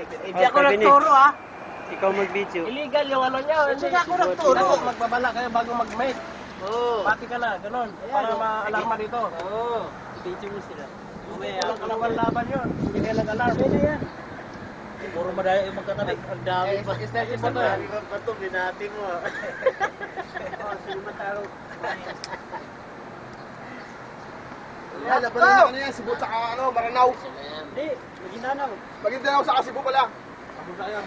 Hindi ako nagturo ha. Ikaw mag-video. Illegal yung ano niya. Hindi ako nagturo. Magbabala kayo bago mag-make. Oo. Pati ka na, ganun. Para ma-alarma dito. Oo. Video mo sila. Walang kalaban-laban yun. Hindi kayo nag-alarm. Pwede yan. Puro madaya yung magkatabi. Ang dami pa. Isnesi mo to yan. pa ito, binati mo. Sige mataro. Yan, labanan na ano yan, Cebu tsaka ano, Maranao. Hindi, Maguindanao. Maguindanao sa Cebu pala. Bisaya,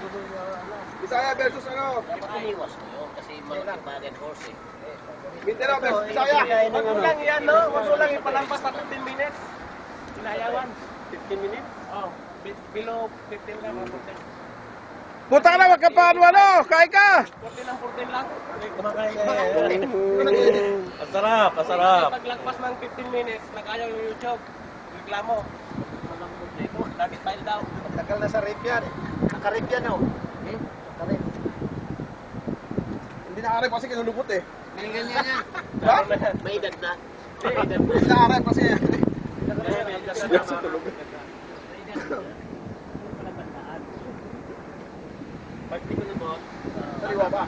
Bisaya versus ano, Iwas mo yun kasi malaking bagan horse eh. Mindanao versus Bisaya. Wag mo lang yan, no? Wag mo lang ipalampas sa 15 minutes. Inayawan. 15 minutes? Oo. Below 15 ka, 14. Puta ka na, wag ka pa ano, kain ka! 14 lang, 14 lang. Kumakain ka eh. Masarap, masarap. Paglagpas ng 15 minutes, nag-ayaw yung YouTube. Reklamo. Ito, lagi file daw. Tagal na sa rape yan. Nakarip yan oh. Nakarip. Hindi nakarip kasi kinulubot eh. May ganyan yan. Ha? May edad na. Hindi nakarip kasi Pag di ko na mo. Sariwa ba?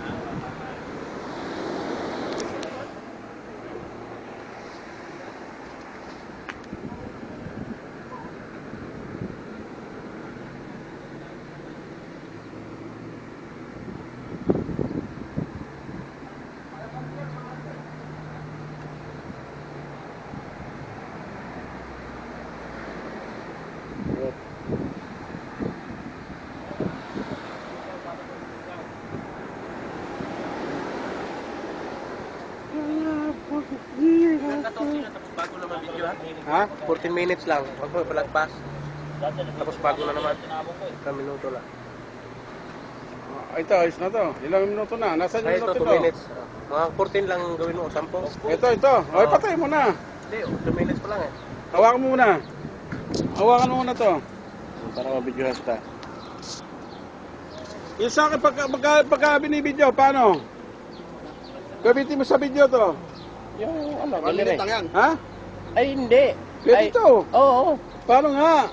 Bago naman video Ha? 14 minutes lang. Huwag mo palagpas. Tapos bago na naman. Isang minuto lang. Ito, ayos na to. Ilang minuto na? Nasaan Ay, yung ito, minuto 2 minutes. Mga 14 lang gawin mo, 10. Ito. Ay, patay mo na. Hindi, 2 minutes pa lang eh. Hawakan mo muna. Hawakan mo muna to. Para mabidyohan kita. Yung sa akin, pagka binibidyo, paano? Gamitin mo sa video to. Yung ano, galeri. Ha? Ay, hindi. Pwede to. Oo. Paano nga?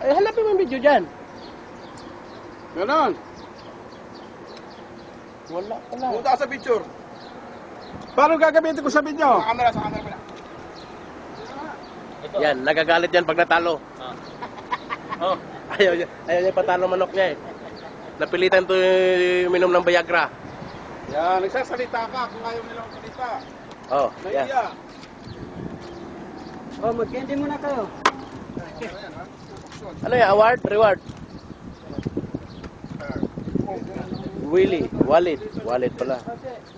Ay, hanapin mo yung video dyan. Ganon. Wala pala. Punta ka sa picture. Paano gagamitin ko sa video? Sa camera pala. Yan, nagagalit yan pag natalo. Oh, ayaw niya patalo manok niya eh. Napilitan to uminom ng Viagra. Yan, nagsasalita ka kung ayaw nilang salita. Oh, yan. Nahiya. Oh, mag-candy muna kayo. Ano yan, award? Reward? Willie, Walid. Walid pala.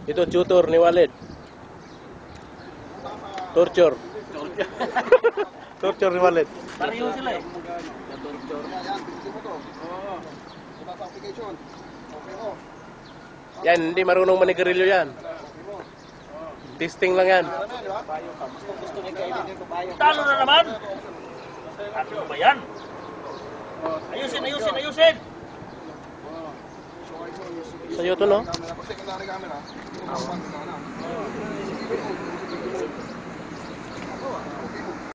Ito, tutor ni Walid. Torture. Torture ni Walid. Pareho sila eh. Yan, hindi marunong manigarilyo yan. Testing lang yan. Talo na naman! Ano ba yan? Ayusin! Sa'yo to, no?